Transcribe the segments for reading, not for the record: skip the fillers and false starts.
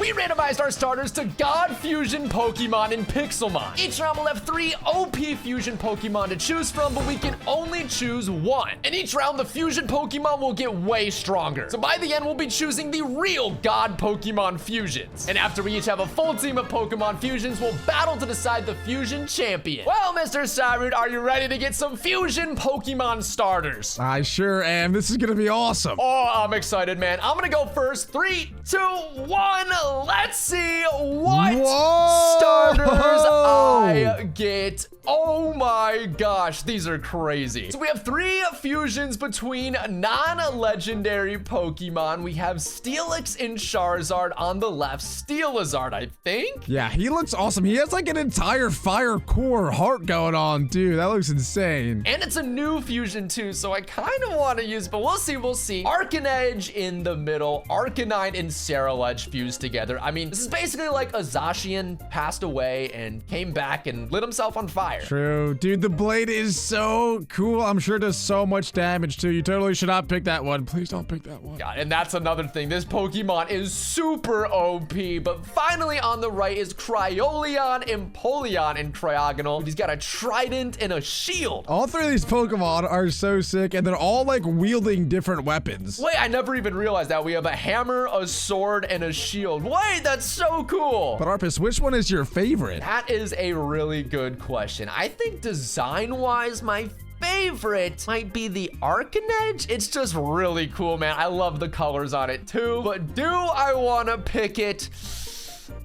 we randomized our starters to God Fusion Pokemon in Pixelmon. Each round we'll have 3 OP Fusion Pokemon to choose from, but we can only choose one. And each round, the Fusion Pokemon will get way stronger. So by the end, we'll be choosing the real God Pokemon Fusions. And after we each have a full team of Pokemon Fusions, we'll battle to decide the Fusion champion. Well, Mr. Cyrud, are you ready to get some Fusion Pokemon starters? I sure am. This is gonna be awesome. Oh, I'm excited, man. I'm gonna go first. 3, 2, 1. Let's see what starters I get. Oh my gosh, these are crazy. So we have 3 fusions between non-legendary Pokemon. We have Steelix and Charizard on the left. Steelizard, I think. Yeah, he looks awesome. He has like an entire fire core heart going on, dude. That looks insane. And it's a new fusion too, so I kind of want to use, but we'll see, we'll see. Arcanine in the middle, Arcanine and Ceruledge fused together. I mean, this is basically like a Zacian passed away and came back and lit himself on fire. True. Dude, the blade is so cool. I'm sure it does so much damage too. You totally should not pick that one. Please don't pick that one. Yeah, and that's another thing. This Pokemon is super OP, but finally on the right is Cryoleon, Empoleon, and Cryogonal. He's got a trident and a shield. All 3 of these Pokemon are so sick, and they're all like wielding different weapons. Wait, I never even realized that. We have a hammer, a sword, and a shield. Wait, that's so cool. But Arpus, which one is your favorite? That is a really good question. I think design-wise, my favorite might be the Arcanine. It's just really cool, man. I love the colors on it too. But do I want to pick it?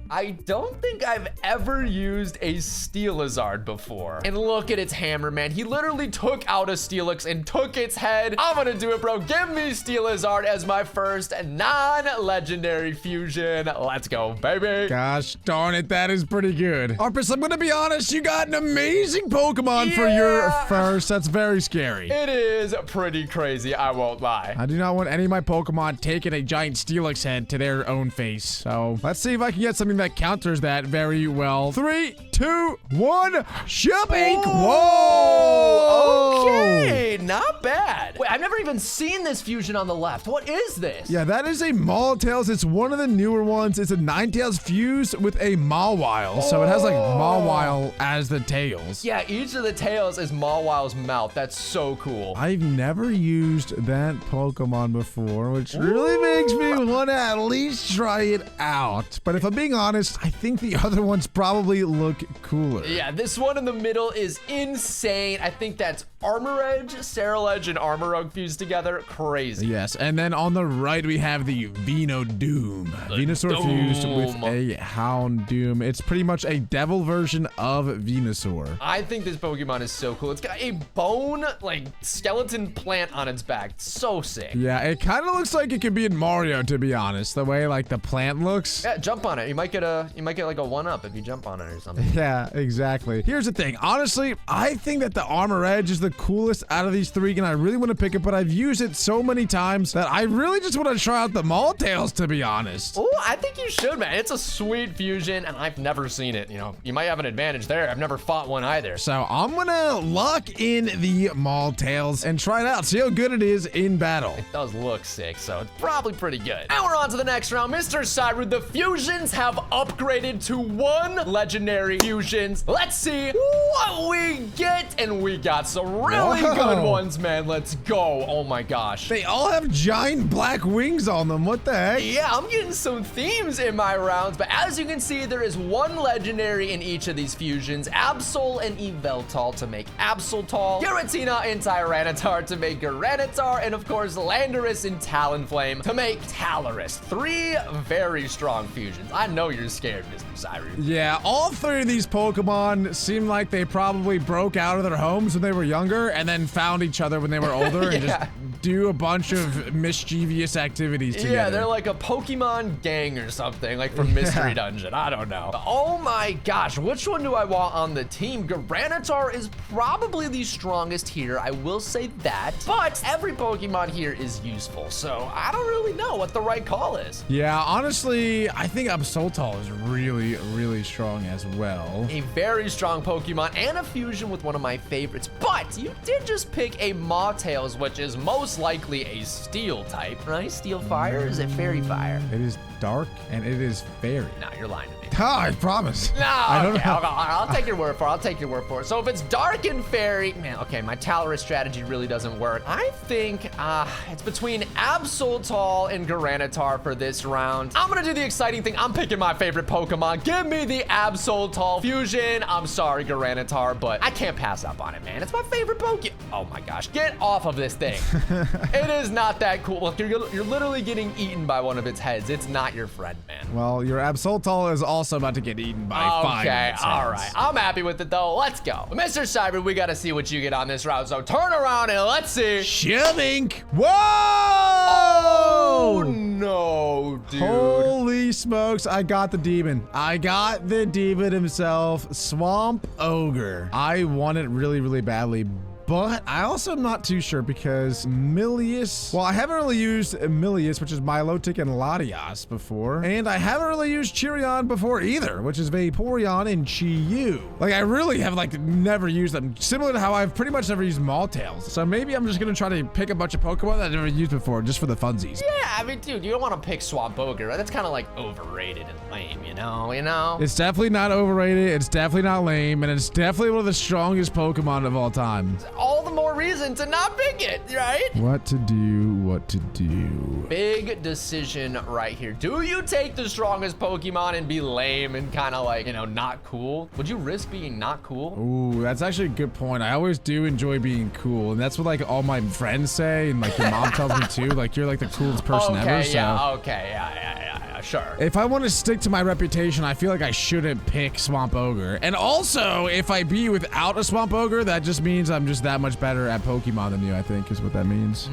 I don't think I've ever used a Steelizard before. And look at its hammer, man. He literally took out a Steelix and took its head. I'm gonna do it, bro. Give me Steelizard as my first non-legendary fusion. Let's go, baby. Gosh darn it, that is pretty good. Arpus, I'm gonna be honest, you got an amazing Pokemon for your first. That's very scary. It is pretty crazy, I won't lie. I do not want any of my Pokemon taking a giant Steelix head to their own face. So let's see if I can get something that counters that very well. 3, 2, 1, Shuppink! Whoa! Okay, not bad. Wait, I've never even seen this fusion on the left. What is this? Yeah, that is a Moletails. It's one of the newer ones. It's a Ninetales fused with a Mawile. So it has like Mawile as the tails. Yeah, each of the tails is Mawile's mouth. That's so cool. I've never used that Pokemon before, which really makes me want to at least try it out. But if I'm being honest, I think the other ones probably look cooler. Yeah, this one in the middle is insane. I think that's Armoredge, Ceruledge, and Armorug fused together. Crazy. Yes, and then on the right we have the Venusaur. Venusaur fused with a Houndoom. It's pretty much a devil version of Venusaur. I think this Pokemon is so cool. It's got a bone, like, skeleton plant on its back. It's so sick. Yeah, it kind of looks like it could be in Mario, to be honest. The way, like, the plant looks. Yeah, jump on it. You might get like a 1-up if you jump on it or something. Yeah, exactly. Here's the thing. Honestly, I think that the Armoredge is the coolest out of these 3, and I really want to pick it, but I've used it so many times that I really just want to try out the Moletails, to be honest. Oh, I think you should, man. It's a sweet fusion, and I've never seen it. You know, you might have an advantage there. I've never fought one either. So I'm gonna lock in the Moletails and try it out. See how good it is in battle. It does look sick, so it's probably pretty good. Now we're on to the next round. Mr. Cyrud, the fusions have upgraded to 1 legendary fusions. Let's see what we get, and we got some really good ones, man. Let's go. Oh my gosh. They all have giant black wings on them. What the heck? Yeah, I'm getting some themes in my rounds, but as you can see, there is 1 legendary in each of these fusions. Absol and Yveltal to make Absoltal, Giratina and Tyranitar to make Tyranitar, and of course, Landorus and Talonflame to make Talorus. 3 very strong fusions. I know you're scared, Mr. Cyrud. Yeah, all 3 of these Pokemon seem like they probably broke out of their homes when they were younger and then found each other when they were older and just do a bunch of mischievous activities together. Yeah, they're like a Pokemon gang or something, like from Mystery Dungeon. I don't know. Oh my gosh, which one do I want on the team? Tyranitar is probably the strongest here, I will say that, but every Pokemon here is useful, so I don't really know what the right call is. Yeah, honestly, I think Absoltal is really, really strong as well. A very strong Pokemon and a fusion with one of my favorites, but you did just pick a Mawtails, which is most likely a Steel type, right? Steel Fire? Is it Fairy Fire? It is dark, and it is fairy. Nah, you're lying to me. I promise. No, I don't okay, know. I'll take your word for it. I'll take your word for it. So if it's dark and fairy, man, okay, my Talorus strategy really doesn't work. I think it's between Absoltol and Granitar for this round. I'm gonna do the exciting thing. I'm picking my favorite Pokemon. Give me the Absoltol Fusion. I'm sorry, Granitar, but I can't pass up on it, man. It's my favorite Pokemon. Oh my gosh, get off of this thing. It is not that cool. Look, you're literally getting eaten by one of its heads. It's not your friend, man. Well, your Absoltol is also about to get eaten by 5 Okay, minutes. all right. I'm happy with it, though. Let's go. Mr. Cyber, we got to see what you get on this route. So turn around and let's see. Shivink. Whoa! Oh, no, dude. Holy smokes, I got the demon. I got the demon himself, Swamp Ogre. I want it really, really badly. But I also am not too sure because Milius, well, I haven't really used Milius, which is Milotic and Latias before. And I haven't really used Chirion before either, which is Vaporeon and Chi-Yu. Like, I really have, like, never used them. Similar to how I've pretty much never used Maltails. So maybe I'm just going to try to pick a bunch of Pokemon that I've never used before, just for the funsies. Yeah, I mean, dude, you don't want to pick Swamp Ogre. Right? That's kind of, like, overrated and lame, you know? It's definitely not overrated, it's definitely not lame, and it's definitely one of the strongest Pokemon of all time. All the more reason to not pick it, right? What to do, what to do. Big decision right here. Do you take the strongest Pokemon and be lame and kind of like, you know, not cool? Would you risk being not cool? Ooh, that's actually a good point. I always do enjoy being cool, and that's what like all my friends say, and like your mom tells me too. Like you're like the coolest person ever. Yeah, sure. If I want to stick to my reputation, I feel like I shouldn't pick Swamp Ogre. And also, if I be without a Swamp Ogre, that just means I'm just that much better at Pokemon than you, I think is what that means.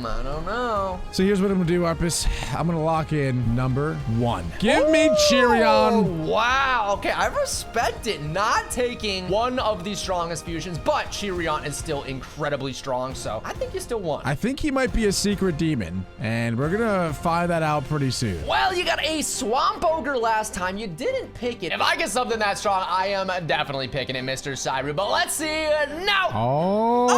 I don't know. So here's what I'm gonna do, Arpus. I'm gonna lock in number 1. Give me Chirion. Wow. Okay, I respect it. Not taking one of the strongest fusions, but Chirion is still incredibly strong, so I think you still won. I think he might be a secret demon, and we're gonna find that out pretty soon. Well, you got a Swamp Ogre last time. You didn't pick it. If I get something that strong, I am definitely picking it, Mr. Cyber, but let's see it now. Oh,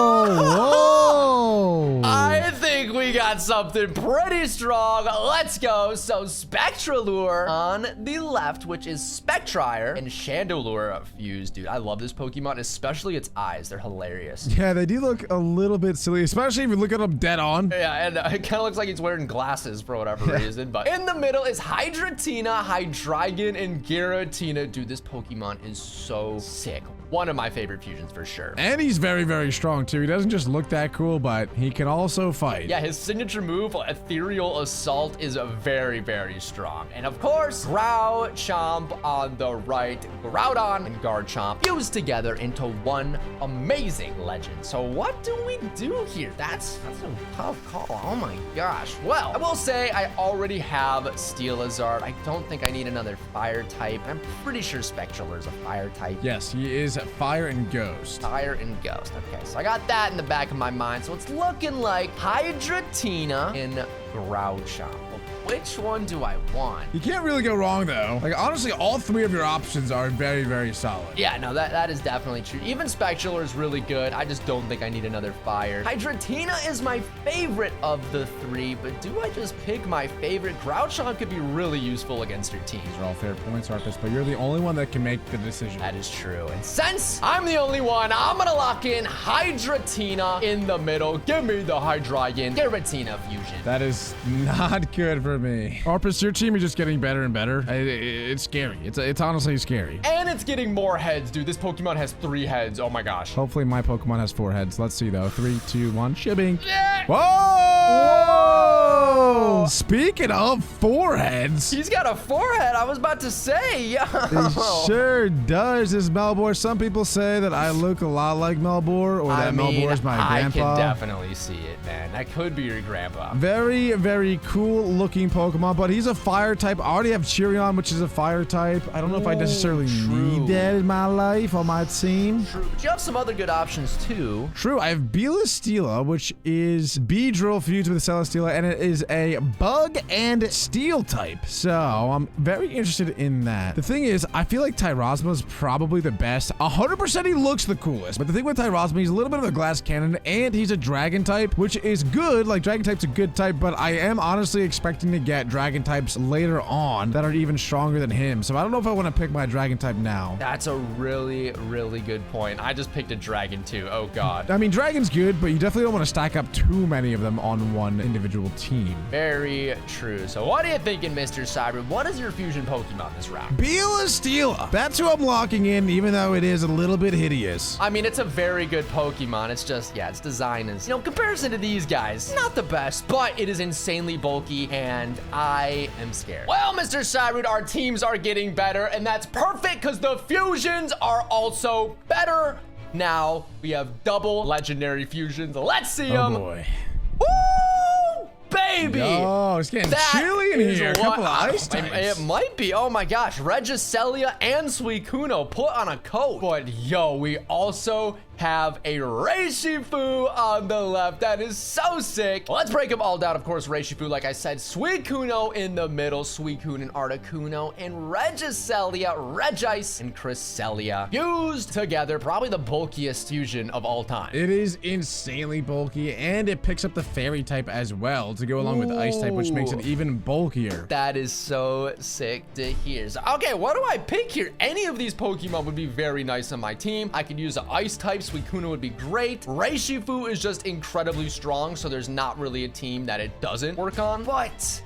whoa. I think we got something pretty strong. Let's go. So Spectralure on the left, which is Spectrier, and Chandelure fused. Dude, I love this Pokemon, especially its eyes. They're hilarious. Yeah, they do look a little bit silly, especially if you look at them dead on. Yeah, and it kind of looks like he's wearing glasses for whatever reason. But in the middle is Hydratina, Hydreigon, and Giratina. Dude, this Pokemon is so sick. One of my favorite fusions for sure. And he's very, very strong too. He doesn't just look that cool, but he can also fight. Yeah, his signature move, Ethereal Assault, is very, very strong. And of course, Growlithe on the right, Groudon and Garchomp fused together into one amazing legend. So what do we do here? That's a tough call. Oh my gosh. Well, I will say I already have Steelizard. I don't think I need another fire type. I'm pretty sure Spectralure is a fire type. Yes, he is Fire and Ghost. Fire and Ghost. Okay, so I got that in the back of my mind. So it's looking like Hydratina and Groudchomp. Which one do I want? You can't really go wrong though. Like honestly, all 3 of your options are very, very solid. Yeah, no, that is definitely true. Even Spectralure is really good. I just don't think I need another fire. Hydratina is my favorite of the 3, but do I just pick my favorite? Groudchomp could be really useful against your team. These are all fair points, Arpus, but you're the only one that can make the decision. That is true. And since I'm the only one, I'm gonna lock in Hydratina in the middle. Give me the Hydreigon Giratina fusion. That is not good for me. Arpus, your team is just getting better and better. It's scary. It's honestly scary. And it's getting more heads, dude. This Pokemon has 3 heads. Oh my gosh. Hopefully my Pokemon has 4 heads. Let's see though. 3, 2, 1. Shipping. Yeah. Whoa! Speaking of 4 heads. He's got a 4-head. I was about to say. He sure does. This Melbor. Some people say that I look a lot like Melbor, or that Melbor is my grandpa. I can definitely see it, man. That could be your grandpa. Very, very cool looking Pokemon, but he's a fire type. I already have Chirion, which is a fire type. I don't know if I necessarily need that in my life on my team. True. But you have some other good options too. True. I have Belastila, which is Beedrill fused with Celesteela, and it is a bug and steel type. So I'm very interested in that. The thing is, I feel like Tyrosma is probably the best. 100% he looks the coolest. But the thing with Tyrosma, he's a little bit of a glass cannon and he's a dragon type, which is good. Like dragon type's a good type, but I am honestly expecting to get dragon types later on that are even stronger than him. So I don't know if I want to pick my dragon type now. That's a really, really good point. I just picked a dragon too. Oh God. I mean, dragon's good, but you definitely don't want to stack up too many of them on one individual team. Very true. So what are you thinking, Mr. Cyber? What is your fusion Pokemon this round? Steela. That's who I'm locking in, even though it is a little bit hideous. I mean, it's a very good Pokemon. It's just, yeah, its design is, you know, comparison to these guys, not the best, but it is insanely bulky, and I am scared. Well, Mr. Cyrud, our teams are getting better, and that's perfect because the fusions are also better. Now we have double legendary fusions. Let's see them. Oh boy. Woo! Baby! Oh, it's getting chilly in here. A couple of ice types. It might be. Oh my gosh. Regicelia and Suicune put on a coat. But yo, we also have a Reishifu on the left. That is so sick. Let's break them all down. Of course, Reishifu, like I said, Suicune in the middle, Suicune and Articuno, and Regicelia, Regice, and Cresselia fused together. Probably the bulkiest fusion of all time. It is insanely bulky, and it picks up the fairy type as well to go along with the ice type, which makes it even bulkier. That is so sick to hear. So, okay, what do I pick here? Any of these Pokemon would be very nice on my team. I could use the ice type. Suicune would be great. Reishifu is just incredibly strong, so there's not really a team that it doesn't work on. But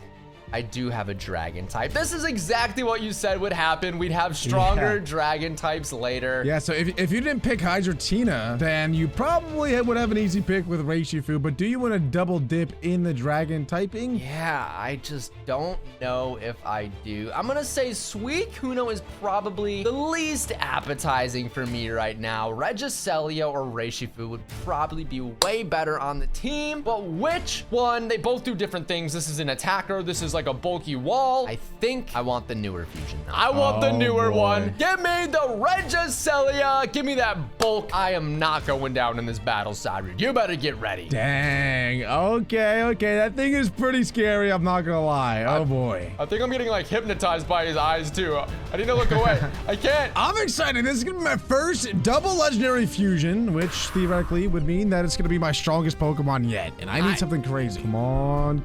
I do have a dragon type. This is exactly what you said would happen. We'd have stronger dragon types later. Yeah, so if you didn't pick Hydrotina, then you probably would have an easy pick with Reishifu, but do you want to double dip in the dragon typing? Yeah, I just don't know if I do. I'm gonna say Suicune is probably the least appetizing for me right now. Regicelia or Reishifu would probably be way better on the team, but which one? They both do different things. This is an attacker. This is like a bulky wall. I think I want the newer fusion. I want the newer one. Give me the Regicelia. Give me that bulk. I am not going down in this battle, Cyrud. You better get ready. Dang. Okay. That thing is pretty scary. I'm not gonna lie. Oh boy. I think I'm getting like hypnotized by his eyes too. I need to look away. I can't. I'm excited. This is gonna be my first double legendary fusion, which theoretically would mean that it's gonna be my strongest Pokemon yet. And I need something crazy. Come on.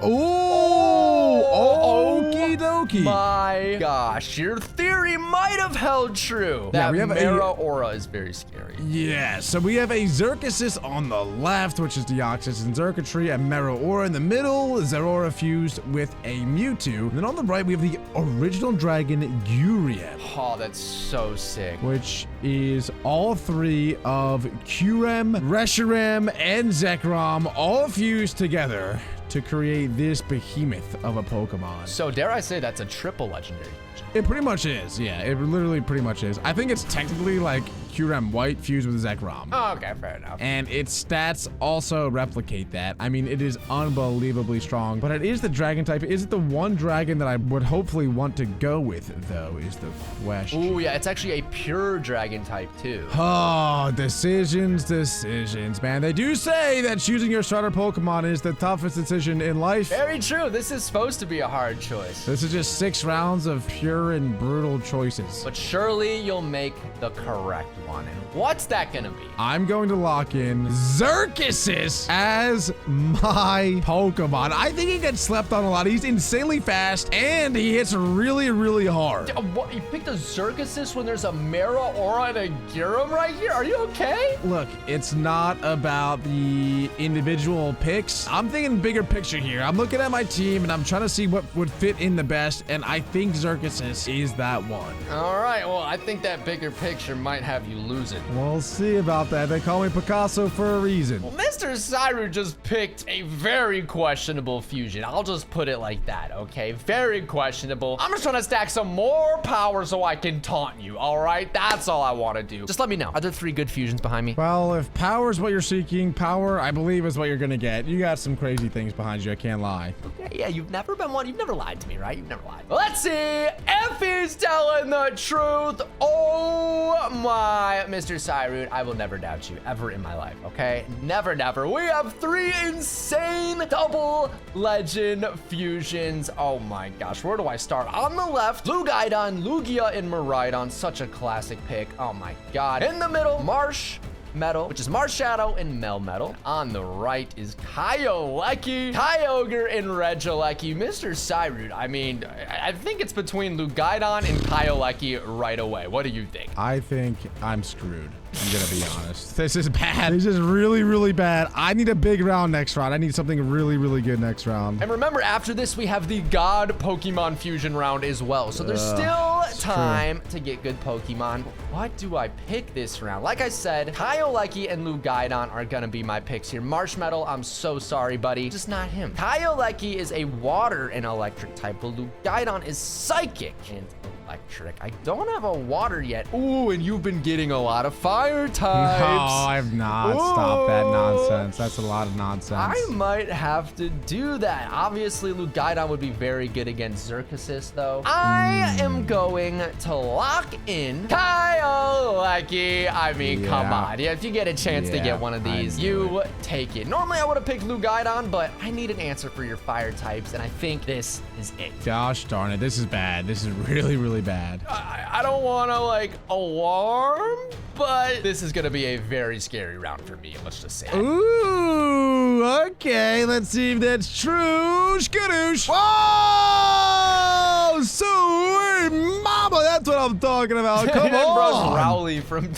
Oh, okie dokie. My gosh, your theory might have held true. That Mera Aura is very scary. Yeah, so we have a Xerxes on the left, which is Deoxys and Xurkitree, a Mera Aura in the middle, Zeraora fused with a Mewtwo. And then on the right, we have the original dragon, Gurien. Oh, that's so sick. Which is all three of Kyurem, Reshiram, and Zekrom all fused together to create this behemoth of a Pokemon. So dare I say that's a triple legendary? It pretty much is, yeah. It literally pretty much is. I think it's technically like Kyurem White fused with Zekrom. Oh, okay, fair enough. And its stats also replicate that. I mean, it is unbelievably strong, but it is the dragon type. Is it the one dragon that I would hopefully want to go with, though, is the question. Oh, yeah, it's actually a pure dragon type, too. Oh, decisions, man. They do say that choosing your starter Pokemon is the toughest decision in life. Very true. This is supposed to be a hard choice. This is just 6 rounds of pure and brutal choices. But surely you'll make the correct one. And what's that gonna be? I'm going to lock in Xerxes as my Pokemon. I think he gets slept on a lot. He's insanely fast and he hits really, really hard. What, you picked a Xerxes when there's a Mera Aura and a Gyurem right here? Are you okay? Look, it's not about the individual picks. I'm thinking bigger picture here. I'm looking at my team and I'm trying to see what would fit in the best, and I think Xerxes is that one. All right, well, I think that bigger picture might have you losing. We'll see about that. They call me Picasso for a reason. Well, Mr. Cyru just picked a very questionable fusion. I'll just put it like that, okay? Very questionable. I'm just trying to stack some more power so I can taunt you, all right? That's all I want to do. Just let me know. Are there 3 good fusions behind me? Well, if power is what you're seeking, power, I believe, is what you're gonna get. You got some crazy things behind you, I can't lie. Okay, yeah, you've never been one. You've never lied to me, right? You've never lied. Let's see if he's telling the truth. Oh my my Mr. Cyrud, I will never doubt you ever in my life, okay? Never, never. We have 3 insane double legend fusions. Oh my gosh, where do I start? On the left, Lugaidon, Lugia, and Miraidon. Such a classic pick. Oh my god. In the middle, Marsh Metal, which is Marshadow and Melmetal. On the right is Kyogre, Kyogre, and Regieleki. Mr. Cyrud, I mean, I think it's between Lugaidon and Kyogre right away. What do you think? I think I'm screwed. I'm gonna be honest. This is bad. This is really, really bad. I need a big round next round. I need something really, really good next round. And remember, after this, we have the God Pokemon Fusion round as well. So there's still time to get good Pokemon. What do I pick this round? Like I said, Kyogre and Lugaidon are gonna be my picks here. Marshmetal, I'm so sorry, buddy. Just not him. Kyogre is a water and electric type, but Lugaidon is psychic and electric. I don't have a water yet. Ooh, and you've been getting a lot of fire types. No, I have not. Ooh. Stop that nonsense. That's a lot of nonsense. I might have to do that. Obviously, Lugaidon would be very good against Xerxes, though. I am going to lock in Kyogre. I mean, come on. Yeah, if you get a chance to get one of these, you take it. Normally, I would have picked Lugaidon, but I need an answer for your fire types, and I think this is it. Gosh darn it. This is bad. This is really, really bad. I don't want to, like, alarm, but this is going to be a very scary round for me. Let's just say it. Ooh, okay. Let's see if that's true. Skadoosh. Whoa! Sweet mama. That's what I'm talking about. Come on. Rowley from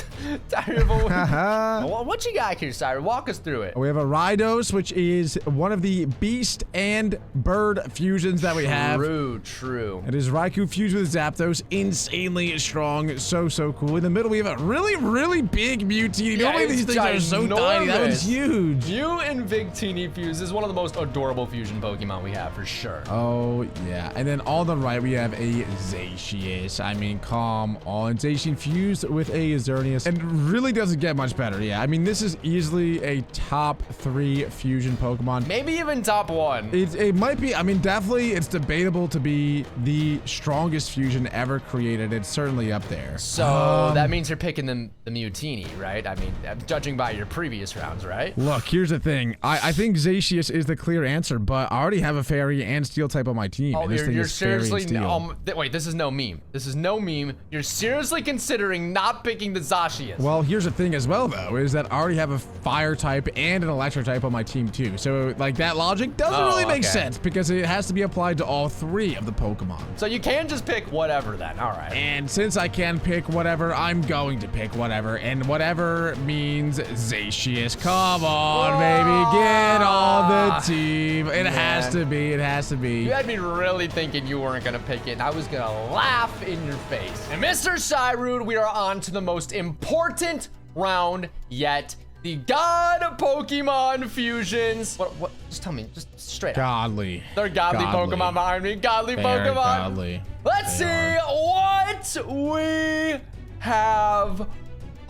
Terrible. Well, what you got here, Cyrus? Walk us through it. We have a Ridos, which is one of the beast and bird fusions that we have. True. It is Raikou fused with Zapdos. Insanely strong. So cool. In the middle, we have a really big Mewtwo. Normally these things are so tiny. That one's huge. Mew and Victini fuse is one of the most adorable fusion Pokemon we have, for sure. Oh, yeah. And then on the right, we have a Zacius. I mean, come on. Zacian fused with a Xerneas. And really doesn't get much better. Yeah, I mean, this is easily a top 3 fusion Pokemon. Maybe even top 1. It might be. I mean, definitely it's debatable to be the strongest fusion ever created. It's certainly up there. So that means you're picking the Mewtini, right? I mean, judging by your previous rounds, right? Look, here's the thing. I think Zacius is the clear answer, but I already have a fairy and steel type on my team. Oh, and this thing you're is fairy and steel. Wait, this is no meme. This is no meme. You're seriously considering not picking the Zacius. Well, here's the thing as well, though, is that I already have a fire type and an electric type on my team, too. So, like, that logic doesn't really make sense because it has to be applied to all 3 of the Pokemon. So you can just pick whatever then. All right. And since I can pick whatever, I'm going to pick whatever. And whatever means Zacius. Come on, baby. Get on the team. It has to be. It has to be. You had me really thinking you weren't going to pick it, and I was going to laugh in your face. And Mr. Cyrud, we are on to the most important round yet. The God Pokemon fusions. What? Just tell me, just straight up. Godly. They're godly Pokemon behind me. Godly Pokemon. Godly. Let's see what we have.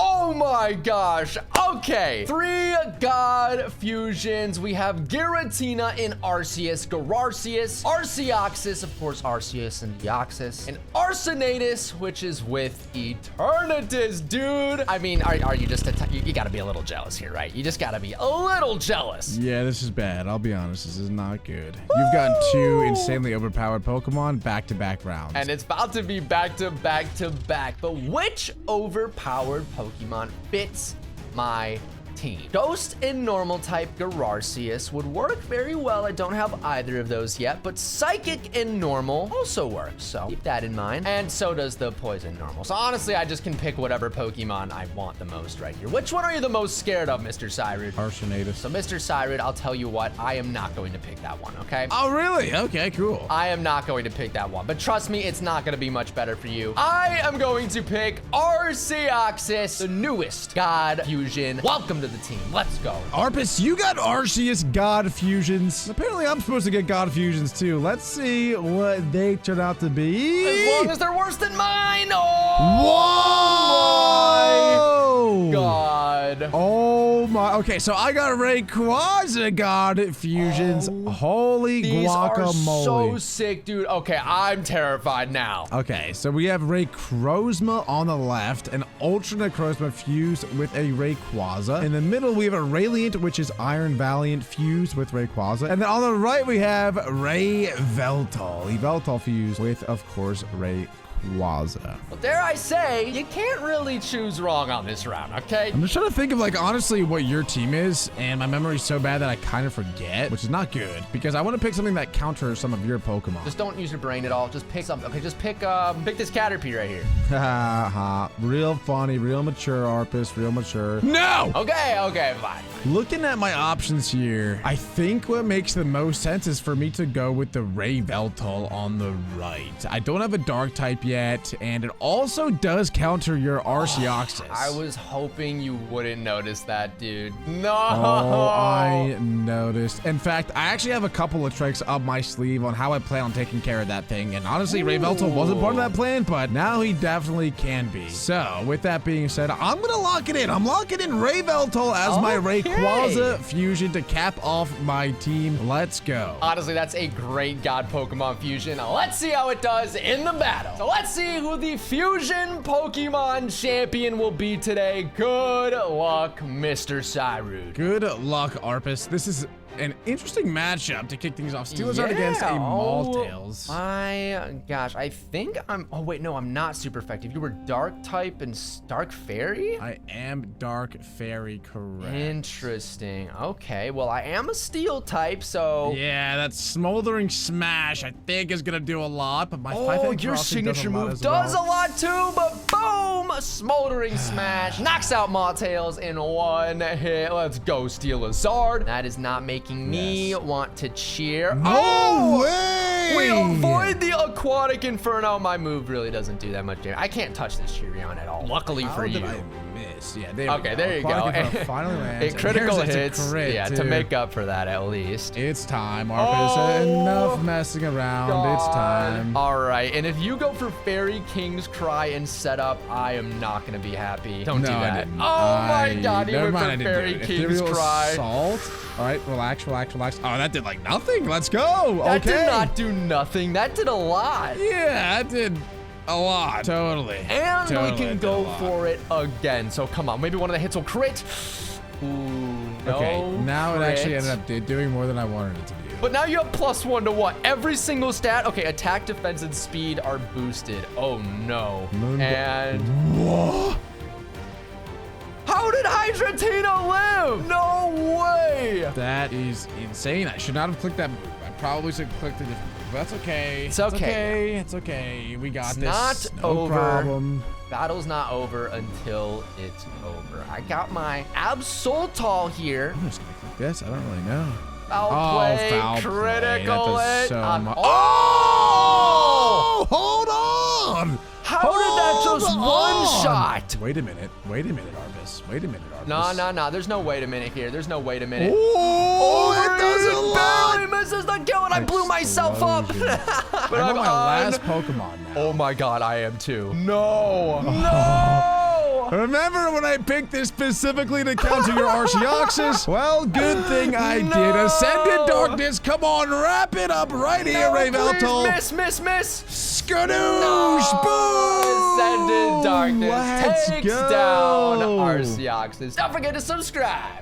Oh my gosh. Okay. 3 God fusions. We have Giratina and Arceus, Gararceus, Arceoxys, of course, Arceus and Deoxys, and Arsenatus, which is with Eternatus, dude. I mean, are you just, you gotta be a little jealous here, right? You just gotta be a little jealous. Yeah, this is bad. I'll be honest. This is not good. You've gotten 2 insanely overpowered Pokemon back-to-back rounds. And it's about to be back-to-back. But which overpowered Pokemon fits my team? Ghost and normal type Gararceus would work very well. I don't have either of those yet, but Psychic and normal also works, so keep that in mind. And so does the Poison normal. So honestly, I just can pick whatever Pokemon I want the most right here. Which one are you the most scared of, Mr. Cyrud? Arsenatus. So Mr. Cyrud, I'll tell you what, I am not going to pick that one, okay? Oh, really? Okay, cool. I am not going to pick that one, but trust me, it's not going to be much better for you. I am going to pick Arceoxys, the newest God fusion. Welcome to the team. Let's go. Arpus, you got Arceus God fusions. Apparently, I'm supposed to get God fusions too. Let's see what they turn out to be. As long as they're worse than mine. Oh! My God. Oh my. Okay, so I got Rayquaza God fusions. Holy These guacamole. are so sick, dude. Okay, I'm terrified now. Okay, so we have Rayquaza on the left, and Ultra Necrozma fused with a Rayquaza. In the middle, we have a Rayliant, which is Iron Valiant fused with Rayquaza. And then on the right, we have Yveltal. Yveltal fused with, of course, Rayquaza. Well, dare I say, you can't really choose wrong on this round, okay? I'm just trying to think of, like, honestly, what your team is, and my memory's so bad that I kind of forget, which is not good, because I want to pick something that counters some of your Pokemon. Just don't use your brain at all. Just pick something. Okay, just pick this Caterpie right here. Haha, real funny, real mature, Arpus, real mature. No! Okay, fine. Looking at my options here, I think what makes the most sense is for me to go with the Yveltal on the right. I don't have a dark type yet, and it also does counter your Arceoxys. I was hoping you wouldn't notice that, dude. No! Oh, I noticed. In fact, I actually have a couple of tricks up my sleeve on how I plan on taking care of that thing, and honestly, Yveltal wasn't part of that plan, but now he definitely can be. So, with that being said, I'm gonna lock it in. I'm locking in Yveltal as my Rayquaza fusion to cap off my team. Let's go. Honestly, that's a great God Pokemon fusion. Now, let's see how it does in the battle. So let's see who the Fusion Pokemon champion will be today. Good luck, Mr. Cyrud. Good luck, Arpus. This is an interesting matchup to kick things off. Steelers against a Maltails. My gosh, I think I'm... Oh, wait, no, I'm not super effective. You were Dark type and Dark Fairy? I am Dark Fairy, correct. Interesting. Okay, well, I am a Steel type, so... Yeah, that Smoldering Smash, I think, is going to do a lot, but my your signature move does a lot, too, but boom! Smoldering Smash knocks out Maltails in one hit. Let's go, Steelazard. That is not making me want to cheer. No way! We avoid the Aquatic Inferno. My move really doesn't do that much damage. I can't touch this Cheerion at all. Luckily for you. I miss? Yeah, there you go. Finally lands. It critical hits. Crit, yeah, to make up for that at least. It's time, Arpus. Enough messing around. God. It's time. All right, and if you go for Fairy King's Cry and setup, I am not going to be happy. Don't do that. Oh my God, he went for Fairy King's Cry. Salt. All right, relax. Oh, that did like nothing. Let's go. That did not do nothing. That did a lot. Yeah, that did a lot. Totally. And we can go for it again. So come on, maybe one of the hits will crit. Ooh, no okay, now crit. It actually ended up doing more than I wanted it to do. But now you have +1 to what? Every single stat? Okay, attack, defense, and speed are boosted. Oh no. And... Whoa. How did Hydratino live? No way! That is insane. I should not have clicked that move. I probably should have clicked a different move. That's okay. It's okay. It's okay. We got this. Not no over. Problem. Battle's not over until it's over. I got my Absoltol here. I'm just gonna click this. I don't really know. Foul play, foul critical play. hit. So Oh! Hold on! How did that just one-shot? Wait a minute, Arpus. Wait a minute, Arpus. No. There's no wait a minute here. There's no wait a minute. Oh, it does a lot! Barely misses the kill, and I blew myself up. But I'm on my last Pokemon now. Oh my God, I am too. No! Remember when I picked this specifically to counter your Arceoxys? Well, good thing I did. Ascended Darkness, come on, wrap it up right here, Yveltal. Miss. Skadoosh, boom! Ascended Darkness Let's takes go. down Arceoxys. Don't forget to subscribe.